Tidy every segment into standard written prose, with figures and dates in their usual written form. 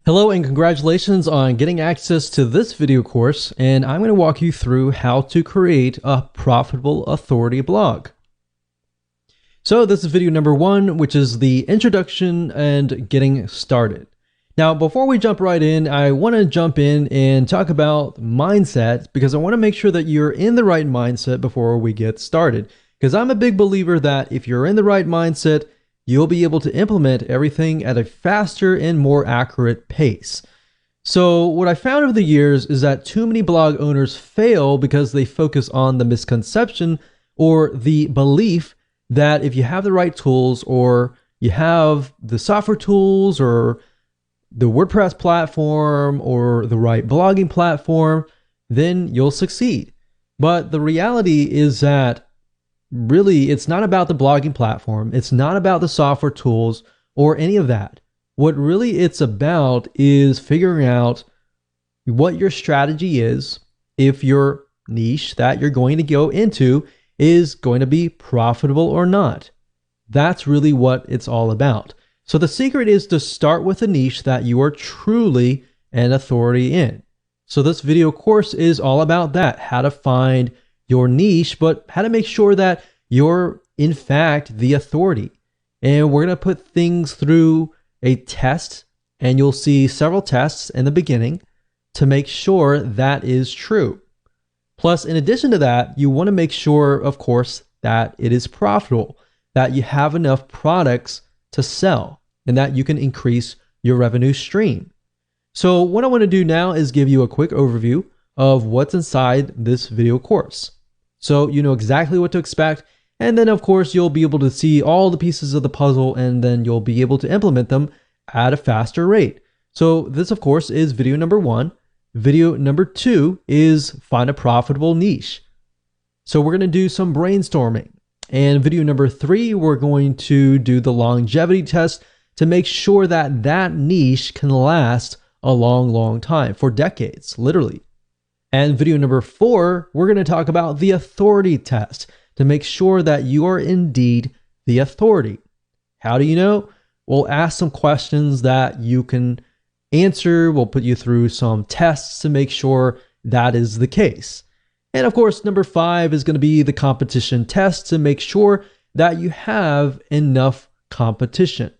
Hello and congratulations on getting access to this video course, and I'm going to walk you through how to create a profitable authority blog. So this is video number 1, which is the introduction and getting started. Now, before we jump right in, I want to jump in and talk about mindset because I want to make sure that you're in the right mindset before we get started. Because I'm a big believer that if you're in the right mindset, you'll be able to implement everything at a faster and more accurate pace. So what I found over the years is that too many blog owners fail because they focus on the misconception or the belief that if you have the right tools or you have the software tools or the WordPress platform or the right blogging platform, then you'll succeed. But the reality is that really, it's not about the blogging platform. It's not about the software tools or any of that. What really it's about is figuring out what your strategy is if your niche that you're going to go into is going to be profitable or not. That's really what it's all about. So the secret is to start with a niche that you are truly an authority in. So this video course is all about that, how to find your niche, but how to make sure that you're in fact the authority. And we're going to put things through a test, and you'll see several tests in the beginning to make sure that is true. Plus, in addition to that, you want to make sure, of course, that it is profitable, that you have enough products to sell, and that you can increase your revenue stream. So what I want to do now is give you a quick overview of what's inside this video course. So you know exactly what to expect, and then of course you'll be able to see all the pieces of the puzzle, and then you'll be able to implement them at a faster rate. So this of course is video number 1. Video number 2 is find a profitable niche. So we're going to do some brainstorming. And video number 3, we're going to do the longevity test to make sure that that niche can last a long time, for decades, literally. And video number 4, we're going to talk about the authority test to make sure that you are indeed the authority. How do you know? We'll ask some questions that you can answer. We'll put you through some tests to make sure that is the case. And of course, number 5 is going to be the competition test to make sure that you have enough competition.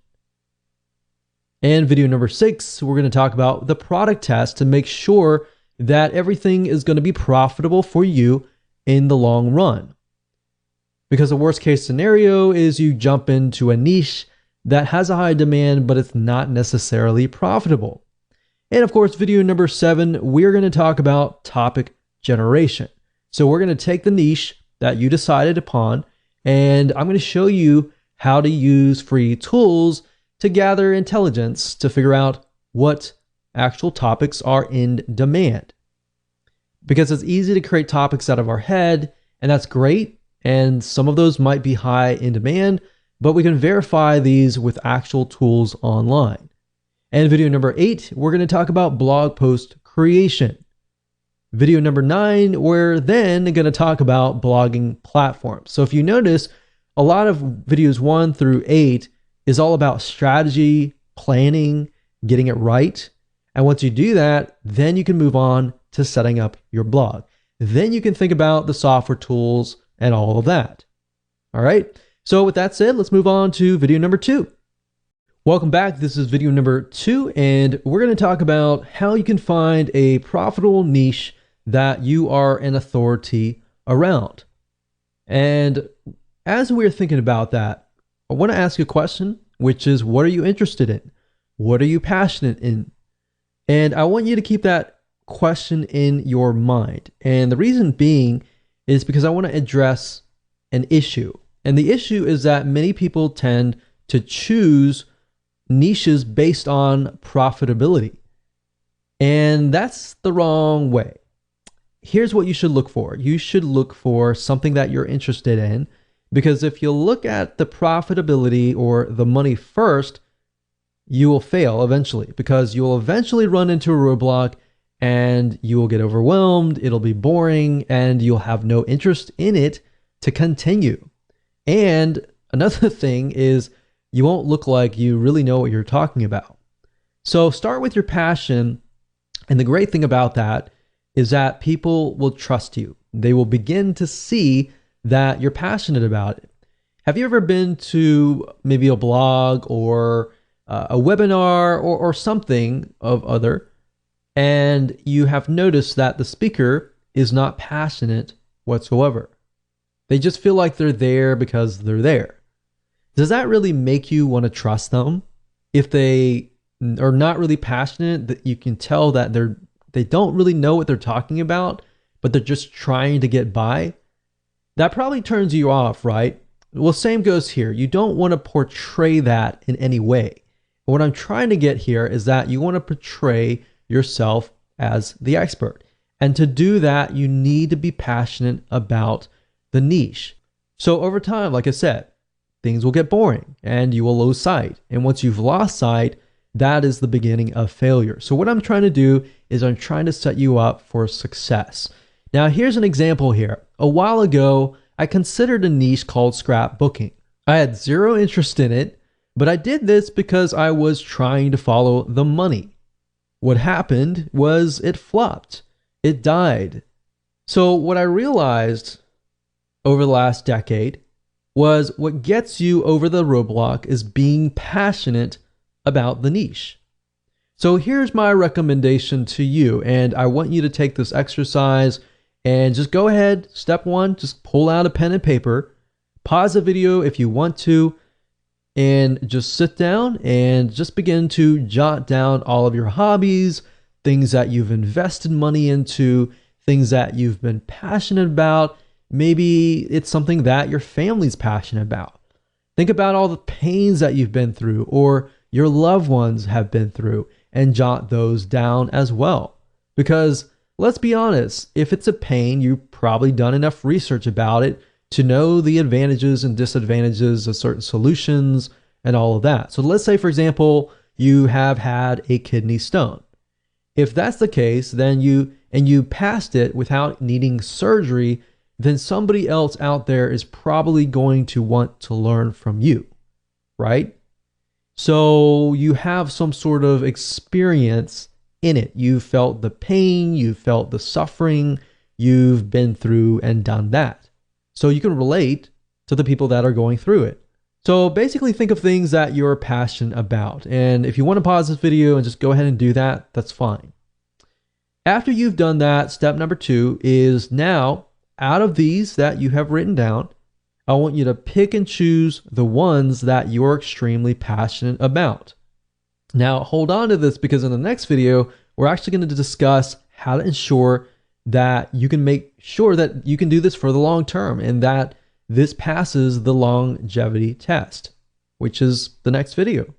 And video number 6, we're going to talk about the product test to make sure that everything is going to be profitable for you in the long run. Because the worst case scenario is you jump into a niche that has a high demand, but it's not necessarily profitable. And of course, video number 7, we're going to talk about topic generation. So we're going to take the niche that you decided upon, and I'm going to show you how to use free tools to gather intelligence to figure out what actual topics are in demand. Because it's easy to create topics out of our head, and that's great. And some of those might be high in demand, but we can verify these with actual tools online. And video number 8, we're going to talk about blog post creation. Video number 9, we're then going to talk about blogging platforms. So if you notice, a lot of videos 1 through 8 is all about strategy, planning, getting it right. And once you do that, then you can move on to setting up your blog. Then you can think about the software tools and all of that. All right. So with that said, let's move on to video number 2. Welcome back. This is video number 2, and we're going to talk about how you can find a profitable niche that you are an authority around. And as we're thinking about that, I want to ask you a question, which is, what are you interested in? What are you passionate in? And I want you to keep that question in your mind. And the reason being is because I want to address an issue. And the issue is that many people tend to choose niches based on profitability. And that's the wrong way. Here's what you should look for. You should look for something that you're interested in, because if you look at the profitability or the money first, you will fail eventually, because you will eventually run into a roadblock and you will get overwhelmed. It'll be boring and you'll have no interest in it to continue. And another thing is you won't look like you really know what you're talking about. So start with your passion. And the great thing about that is that people will trust you. They will begin to see that you're passionate about it. Have you ever been to maybe a blog or a webinar or something of other, and you have noticed that the speaker is not passionate whatsoever? They just feel like they're there because they're there. Does that really make you want to trust them? If they are not really passionate, that you can tell that they don't really know what they're talking about, but they're just trying to get by. That probably turns you off, right? Well, same goes here. You don't want to portray that in any way. What I'm trying to get here is that you want to portray yourself as the expert. And to do that, you need to be passionate about the niche. So over time, like I said, things will get boring and you will lose sight. And once you've lost sight, that is the beginning of failure. So what I'm trying to do is I'm trying to set you up for success. Now, here's an example here. A while ago, I considered a niche called scrapbooking. I had zero interest in it, but I did this because I was trying to follow the money. What happened was it flopped. It died. So what I realized over the last decade was what gets you over the roadblock is being passionate about the niche. So here's my recommendation to you, and I want you to take this exercise and just go ahead. Step one, just pull out a pen and paper, pause the video if you want to, and just sit down and just begin to jot down all of your hobbies, things that you've invested money into, things that you've been passionate about. Maybe it's something that your family's passionate about. Think about all the pains that you've been through or your loved ones have been through, and jot those down as well. Because let's be honest, if it's a pain, you've probably done enough research about it to know the advantages and disadvantages of certain solutions and all of that. So let's say, for example, you have had a kidney stone. If that's the case, then you passed it without needing surgery, then somebody else out there is probably going to want to learn from you, right? So you have some sort of experience in it. You felt the pain, you felt the suffering, you've been through and done that. So you can relate to the people that are going through it. So basically think of things that you're passionate about. And if you want to pause this video and just go ahead and do that, that's fine. After you've done that, step number 2 is now, out of these that you have written down, I want you to pick and choose the ones that you're extremely passionate about. Now, hold on to this because in the next video, we're actually going to discuss how to ensure that you can make sure that you can do this for the long term and that this passes the longevity test, which is the next video.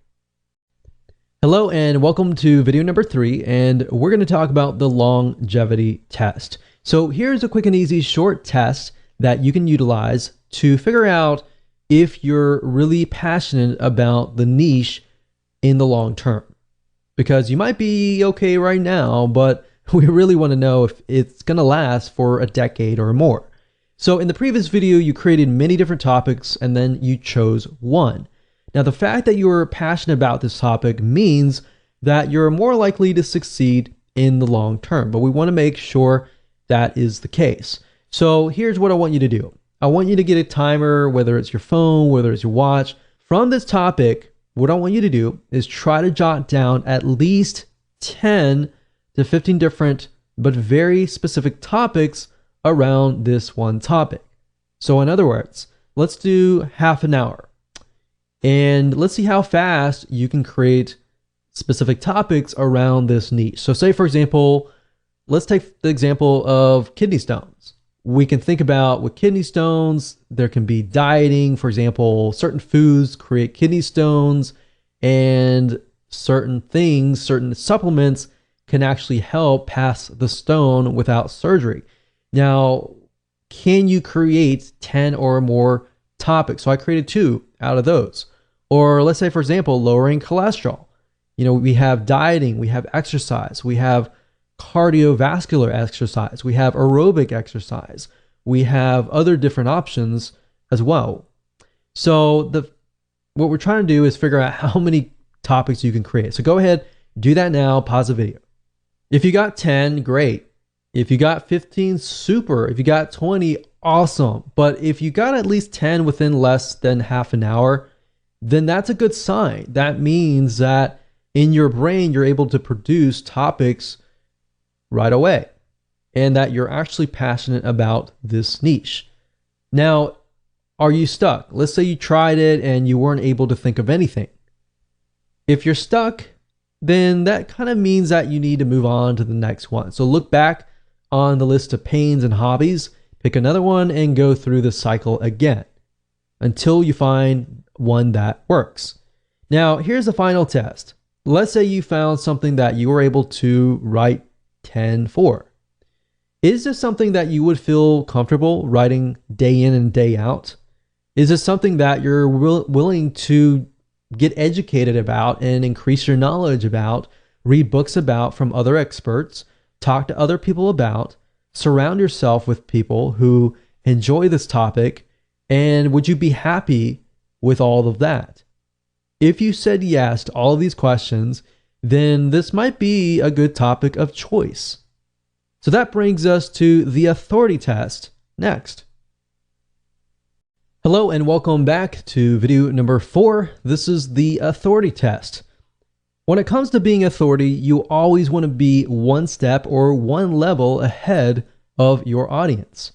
Hello and welcome to video number 3, and we're going to talk about the longevity test. So here's a quick and easy short test that you can utilize to figure out if you're really passionate about the niche in the long term. Because you might be okay right now, but we really want to know if it's going to last for a decade or more. So in the previous video, you created many different topics and then you chose one. Now, the fact that you're passionate about this topic means that you're more likely to succeed in the long term, but we want to make sure that is the case. So here's what I want you to do. I want you to get a timer, whether it's your phone, whether it's your watch. From this topic, what I want you to do is try to jot down at least 10 to 15 different but very specific topics around this one topic. So in other words, let's do half an hour. And let's see how fast you can create specific topics around this niche. So say, for example, let's take the example of kidney stones. We can think about with kidney stones, there can be dieting. For example, certain foods create kidney stones, and certain things, certain supplements can actually help pass the stone without surgery. Now, can you create 10 or more topics? So I created 2 out of those. Or let's say, for example, lowering cholesterol. You know, we have dieting, we have exercise, we have cardiovascular exercise, we have aerobic exercise, we have other different options as well. So what we're trying to do is figure out how many topics you can create. So go ahead Do that now, pause the video. If you got 10, great. If you got 15, super. If you got 20, awesome. But if you got at least 10 within less than half an hour, then that's a good sign. That means that in your brain, you're able to produce topics right away and that you're actually passionate about this niche. Now, are you stuck? Let's say you tried it and you weren't able to think of anything. If you're stuck, then that kind of means that you need to move on to the next one. So look back on the list of pains and hobbies, pick another one, and go through the cycle again until you find one that works. Now, here's the final test. Let's say you found something that you were able to write 10 for. Is this something that you would feel comfortable writing day in and day out? Is this something that you're willing to get educated about and increase your knowledge about, read books about from other experts, talk to other people about, surround yourself with people who enjoy this topic, and would you be happy with all of that? If you said yes to all of these questions, then this might be a good topic of choice. So that brings us to the authority test next. Hello and welcome back to video number 4. This is the authority test. When it comes to being authority, you always want to be one step or one level ahead of your audience.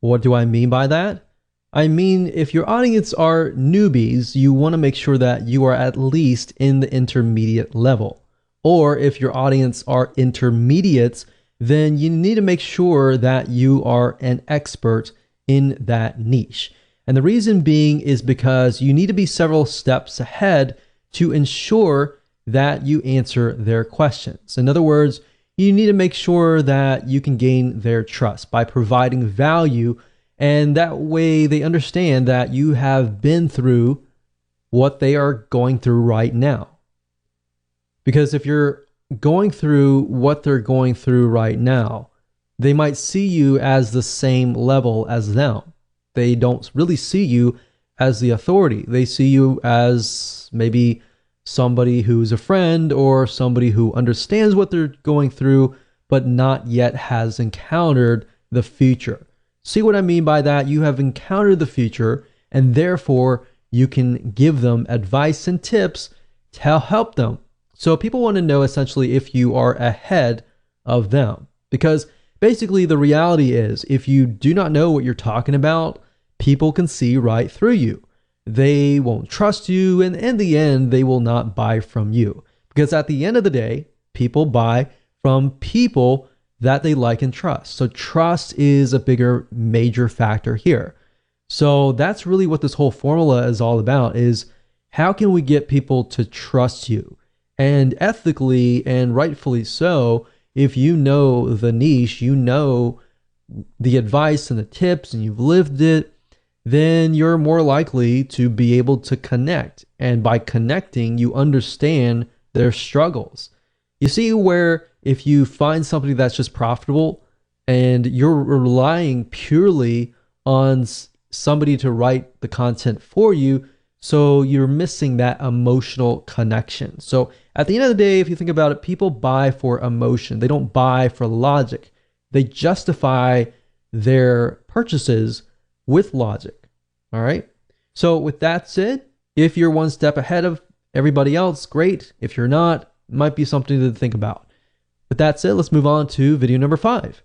What do I mean by that? I mean, if your audience are newbies, you want to make sure that you are at least in the intermediate level. Or if your audience are intermediates, then you need to make sure that you are an expert in that niche. And the reason being is because you need to be several steps ahead to ensure that you answer their questions. In other words, you need to make sure that you can gain their trust by providing value, and that way they understand that you have been through what they are going through right now. Because if you're going through what they're going through right now, they might see you as the same level as them. They don't really see you as the authority. They see you as maybe somebody who's a friend or somebody who understands what they're going through, but not yet has encountered the future. See what I mean by that? You have encountered the future, and therefore you can give them advice and tips to help them. So people want to know essentially if you are ahead of them, because basically the reality is if you do not know what you're talking about, people can see right through you. They won't trust you, and in the end, they will not buy from you. Because at the end of the day, people buy from people that they like and trust. So trust is a bigger, major factor here. So that's really what this whole formula is all about, is how can we get people to trust you? And ethically and rightfully so, if you know the niche, you know the advice and the tips, and you've lived it, then you're more likely to be able to connect. And by connecting, you understand their struggles. You see where if you find somebody that's just profitable and you're relying purely on somebody to write the content for you, so you're missing that emotional connection. So at the end of the day, if you think about it, people buy for emotion. They don't buy for logic. They justify their purchases with logic. All right. So with that said, if you're one step ahead of everybody else, great. If you're not, it might be something to think about. With that said, let's move on to video number 5.